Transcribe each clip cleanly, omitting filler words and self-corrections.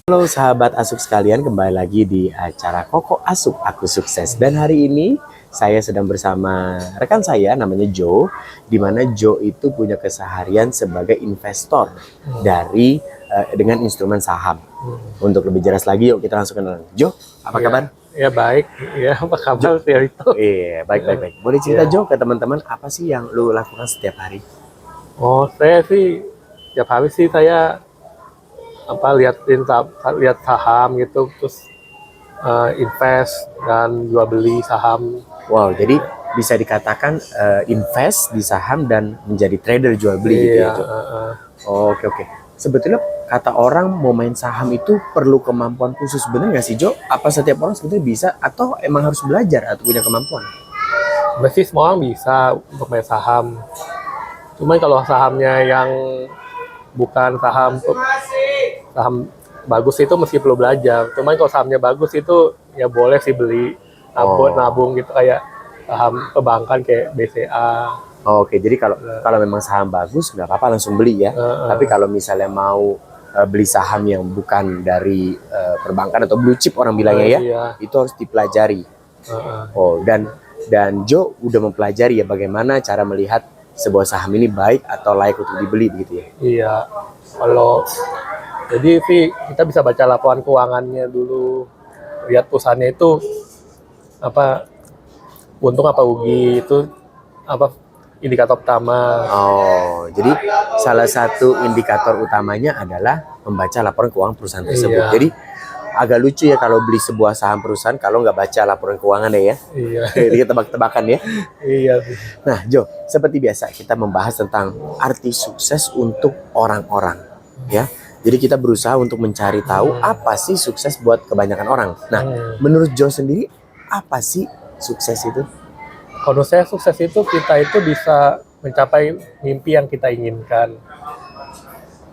Halo sahabat Asuk sekalian, kembali lagi di acara Koko Asuk, Aku Sukses. Dan hari ini saya sedang bersama rekan saya namanya Joe, di mana Joe itu punya keseharian sebagai investor dengan instrumen saham. Untuk lebih jelas lagi, yuk kita langsung kenalan. Joe, apa kabar? Ya baik, ya apa kabar ya itu? Iya, baik. Boleh cerita Joe ke teman-teman apa sih yang lu lakukan setiap hari? Oh saya sih tiap hari sih saya lihat saham gitu, terus invest dan jual beli saham. Wow, jadi bisa dikatakan invest di saham dan menjadi trader jual beli gitu ya, Iya, Joe? Oke. Sebetulnya kata orang mau main saham itu perlu kemampuan khusus, bener nggak sih Jo? Apa setiap orang sebetulnya bisa atau emang harus belajar atau punya kemampuan? Sebenarnya semua orang bisa untuk main saham. Cuman kalau sahamnya yang bukan saham bagus itu mesti perlu belajar. Cuman kalau sahamnya bagus itu ya boleh sih beli nabung gitu, kayak saham perbankan kayak BCA. Oke, jadi kalau memang saham bagus nggak apa-apa langsung beli ya. Tapi kalau misalnya mau beli saham yang bukan dari perbankan atau blue chip orang bilangnya ya, Iya. itu harus dipelajari. Oh, dan Joe udah mempelajari ya bagaimana cara melihat sebuah saham ini baik atau layak untuk dibeli begitu ya. Iya, jadi sih kita bisa baca laporan keuangannya dulu, lihat perusahaannya itu apa, untung apa rugi, itu apa indikator pertama. Oh, jadi salah satu indikator utamanya adalah membaca laporan keuangan perusahaan tersebut. Iya. Jadi agak lucu ya kalau beli sebuah saham perusahaan kalau nggak baca laporan keuangan ya. Iya. Jadi tebak-tebakan ya. Iya sih. Nah, Jo, seperti biasa kita membahas tentang arti sukses untuk orang-orang, ya. Jadi kita berusaha untuk mencari tahu apa sih sukses buat kebanyakan orang. Nah, menurut Jo sendiri apa sih sukses itu? Kalau saya sukses itu kita itu bisa mencapai mimpi yang kita inginkan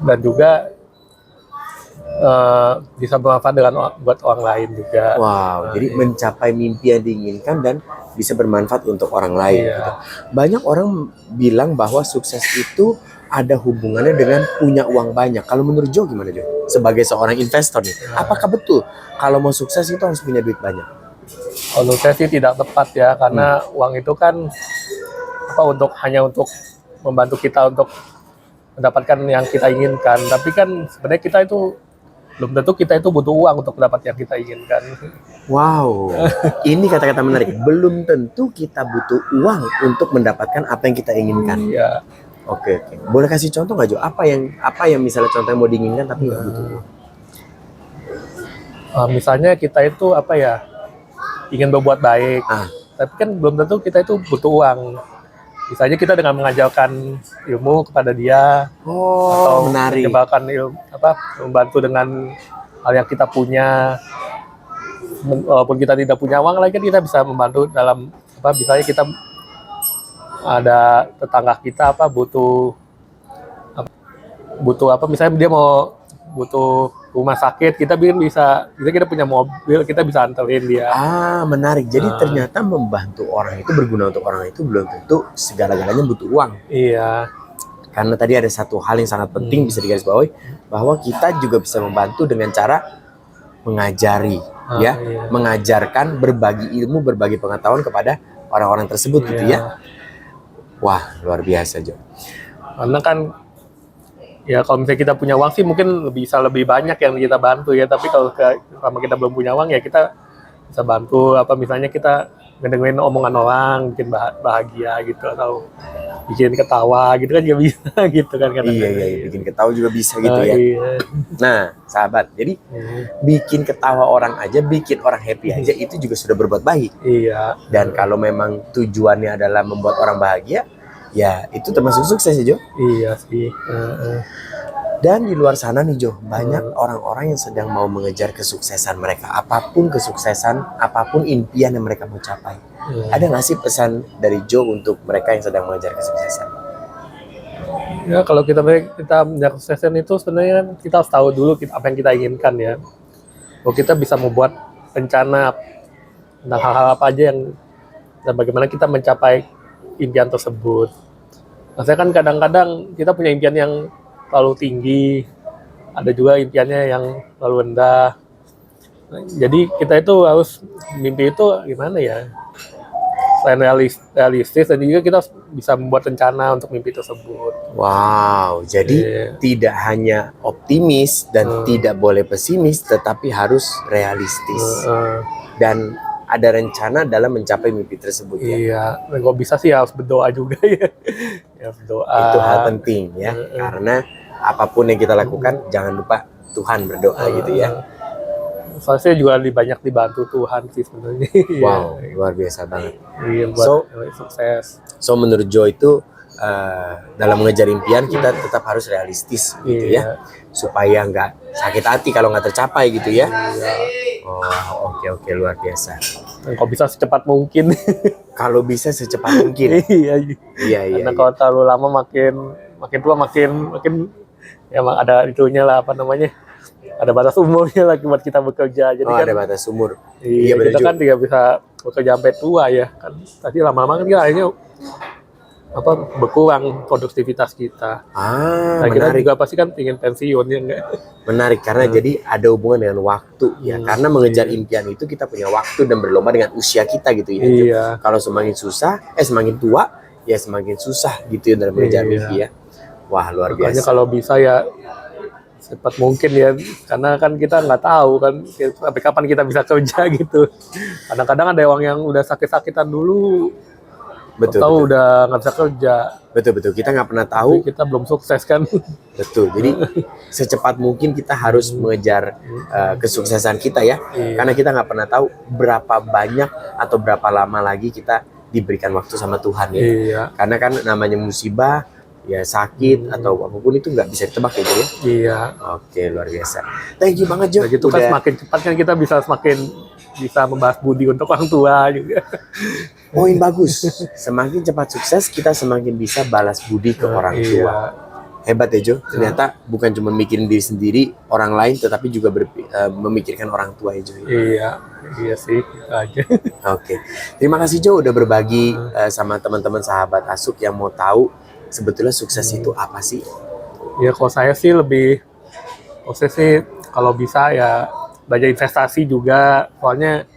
dan juga bisa bermanfaat buat orang lain juga. Wow, jadi mencapai mimpi yang diinginkan dan bisa bermanfaat untuk orang lain. Iya. Gitu. Banyak orang bilang bahwa sukses itu ada hubungannya dengan punya uang banyak. Kalau menurut Jo gimana Jo? Sebagai seorang investor nih, apakah betul kalau mau sukses itu harus punya duit banyak? Kalau saya sih tidak tepat ya, karena uang itu kan hanya untuk membantu kita untuk mendapatkan yang kita inginkan. Tapi kan sebenarnya kita itu belum tentu kita itu butuh uang untuk mendapat yang kita inginkan. Wow, ini kata-kata menarik. Belum tentu kita butuh uang untuk mendapatkan apa yang kita inginkan. Iya. Oke. Boleh kasih contoh nggak Jo? Apa yang misalnya contoh yang mau diinginkan tapi nggak butuh uang? Misalnya kita itu ingin berbuat baik, tapi kan belum tentu kita itu butuh uang. Misalnya kita dengan mengajarkan ilmu kepada dia, atau menarik. menyebarkan membantu dengan hal yang kita punya. Walaupun kita tidak punya uang lagi, kita bisa membantu dalam misalnya kita ada tetangga kita butuh misalnya dia butuh rumah sakit, kita punya mobil, kita bisa anterin dia. Menarik. Jadi ternyata membantu orang itu, berguna untuk orang itu belum tentu segala-galanya butuh uang. Iya. Karena tadi ada satu hal yang sangat penting bisa digarisbawahi, bahwa kita juga bisa membantu dengan cara mengajari, Iya. mengajarkan, berbagi ilmu, berbagi pengetahuan kepada orang-orang tersebut gitu ya. Wah, luar biasa Jo. Karena kan ya kalau misalnya kita punya uang sih mungkin bisa lebih banyak yang kita bantu ya, tapi kalau sama kita belum punya uang ya kita bisa bantu misalnya kita ngedengerin omongan orang, bikin bahagia gitu, atau bikin ketawa gitu kan juga bisa gitu kan. Iya, bikin ketawa juga bisa gitu ya. Iya. Nah, sahabat, jadi bikin ketawa orang aja, bikin orang happy aja itu juga sudah berbuat baik. Iya. Dan kalau memang tujuannya adalah membuat orang bahagia, ya itu termasuk sukses ya Jo. Iya sih. Dan di luar sana nih Jo, banyak orang-orang yang sedang mau mengejar kesuksesan mereka, apapun kesuksesan, apapun impian yang mereka mau capai. Ada nggak sih pesan dari Jo untuk mereka yang sedang mengejar kesuksesan? Ya kalau kita mengejar kesuksesan itu sebenarnya kita harus tahu dulu apa yang kita inginkan ya. Bahwa kita bisa membuat rencana tentang hal-hal apa aja dan bagaimana kita mencapai impian tersebut. Maksudnya kan kadang-kadang kita punya impian yang terlalu tinggi, ada juga impiannya yang terlalu rendah. Jadi kita itu harus mimpi itu gimana ya? Selain realistis dan juga kita bisa membuat rencana untuk mimpi tersebut. Wow, jadi tidak hanya optimis dan tidak boleh pesimis, tetapi harus realistis dan ada rencana dalam mencapai mimpi tersebut. Iya, dan kalau bisa sih harus berdoa juga ya. Ya berdoa. Itu hal penting ya, karena apapun yang kita lakukan jangan lupa Tuhan berdoa gitu ya. Soalnya saya juga banyak dibantu Tuhan sih sebenarnya. Wow, luar biasa banget. Iya, buat sukses. So menurut Joe itu dalam mengejar impian kita tetap harus realistis gitu ya, supaya nggak sakit hati kalau nggak tercapai gitu ya. Oh, oke, luar biasa. Dan kalau bisa secepat mungkin. Kalau bisa secepat mungkin. Iya. Karena kalau terlalu lama makin tua makin ya ada itunya lah, apa namanya? Ada batas umurnya lagi buat kita bekerja. Jadi kan ada batas umur. Iya, kita kan tidak bisa bekerja sampai tua ya kan. Tadi lama-lama kan kita akhirnya berkurang produktivitas kita. Nah, kita juga pasti kan ingin pensiun ya enggak? Menarik karena jadi ada hubungan dengan waktu ya. Karena mengejar impian itu kita punya waktu dan berlomba dengan usia kita gitu ya. Iya. Kalau semakin tua ya semakin susah gitu ya dalam mengejar mimpi ya. Wah, luar biasa. Makanya kalau bisa ya cepat mungkin ya, karena kan kita nggak tahu kan sampai kapan kita bisa kerja gitu. Kadang-kadang ada orang yang udah sakit-sakitan dulu, betul. Udah nggak bisa kerja. Betul. Kita nggak pernah tahu. Tapi kita belum sukses kan. Betul. Jadi secepat mungkin kita harus mengejar kesuksesan kita ya. Karena kita nggak pernah tahu berapa banyak atau berapa lama lagi kita diberikan waktu sama Tuhan ya. Karena kan namanya musibah, ya sakit atau apapun itu nggak bisa ditebak gitu ya. Iya. Oke, luar biasa. Thank you banget Jo. Nah, gitu kan semakin cepat kan kita semakin bisa membahas budi untuk orang tua juga. Poin bagus. Semakin cepat sukses kita semakin bisa balas budi ke orang tua. Hebat ya Jo. Ternyata bukan cuma mikirin diri sendiri, orang lain, tetapi juga memikirkan orang tua ya Jo. Iya sih, gitu aja. Oke. Terima kasih Jo udah berbagi sama teman-teman sahabat Asuk yang mau tahu sebetulnya sukses itu apa sih? Ya kalau saya sih kalau bisa ya belajar investasi juga, soalnya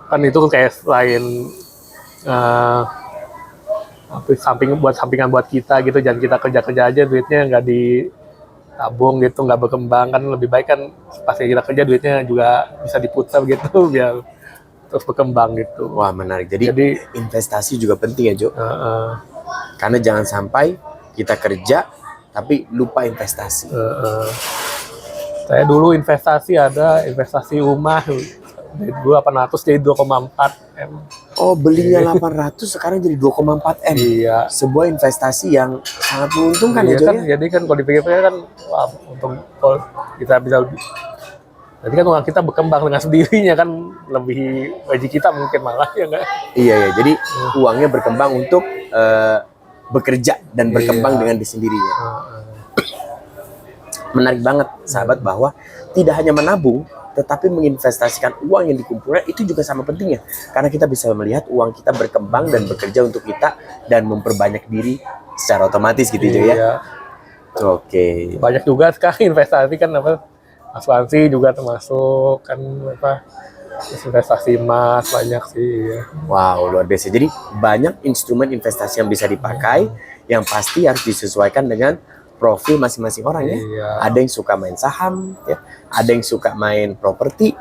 kan itu kayak selain sampingan buat kita gitu, jangan kita kerja aja duitnya nggak ditabung gitu, nggak berkembang kan. Lebih baik kan pas kita kerja duitnya juga bisa diputar gitu biar terus berkembang gitu. Wah, menarik. Jadi investasi juga penting ya Jo. Karena jangan sampai kita kerja tapi lupa investasi. Saya dulu investasi rumah dari 800 jadi 2,4 M. Oh, belinya 800 sekarang jadi 2,4 M. Iya. Sebuah investasi yang sangat menguntungkan ya Jo kan, ya. Jadi kan kalau dipikir-pikir kan untung kalau kita bisa. Jadi kan uang kita berkembang dengan sendirinya kan, lebih gaji kita mungkin malah ya enggak? Iya. Jadi uangnya berkembang untuk bekerja dan berkembang dengan diri sendirinya. Menarik banget sahabat bahwa tidak hanya menabung tetapi menginvestasikan uang yang dikumpulkan itu juga sama pentingnya, karena kita bisa melihat uang kita berkembang dan bekerja untuk kita dan memperbanyak diri secara otomatis gitu ya. Oke. Banyak juga sekarang investasi kan asuransi juga termasuk kan investasi emas banyak sih ya. Wow, luar biasa. Jadi banyak instrumen investasi yang bisa dipakai, yang pasti harus disesuaikan dengan profil masing-masing orang ya. Ada yang suka main saham ya, ada yang suka main properti,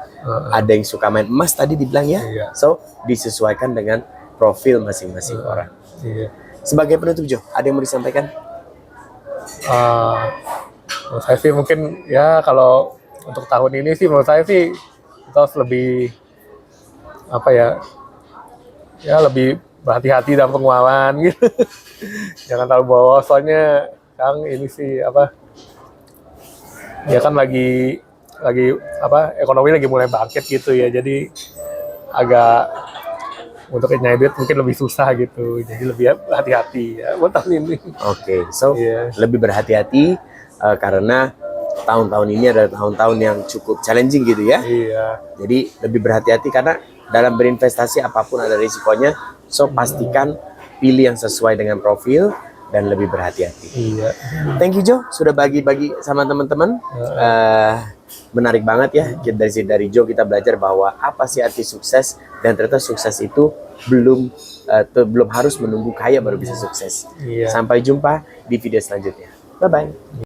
ada yang suka main emas tadi dibilang ya. So disesuaikan dengan profil masing-masing orang. Sebagai penutup Jo, ada yang mau disampaikan? Saya sih mungkin ya kalau untuk tahun ini sih menurut saya sih kita harus lebih lebih berhati-hati dalam pengeluaran gitu. Jangan terlalu boros, soalnya Kang ini sih ya kan lagi ekonomi lagi mulai bangkit gitu ya, jadi agak untuk nyari duit mungkin lebih susah gitu, jadi lebih hati-hati ya buat tahun ini. Oke, so lebih berhati-hati karena tahun-tahun ini adalah tahun-tahun yang cukup challenging gitu ya. Jadi lebih berhati-hati karena dalam berinvestasi apapun ada risikonya, so pastikan pilih yang sesuai dengan profil, dan lebih berhati-hati. Iya. Thank you Jo, sudah bagi-bagi sama teman-teman. Menarik banget ya, dari Jo kita belajar bahwa apa sih arti sukses, dan ternyata sukses itu belum harus menunggu kaya baru bisa sukses. Iya. Sampai jumpa di video selanjutnya. Bye-bye.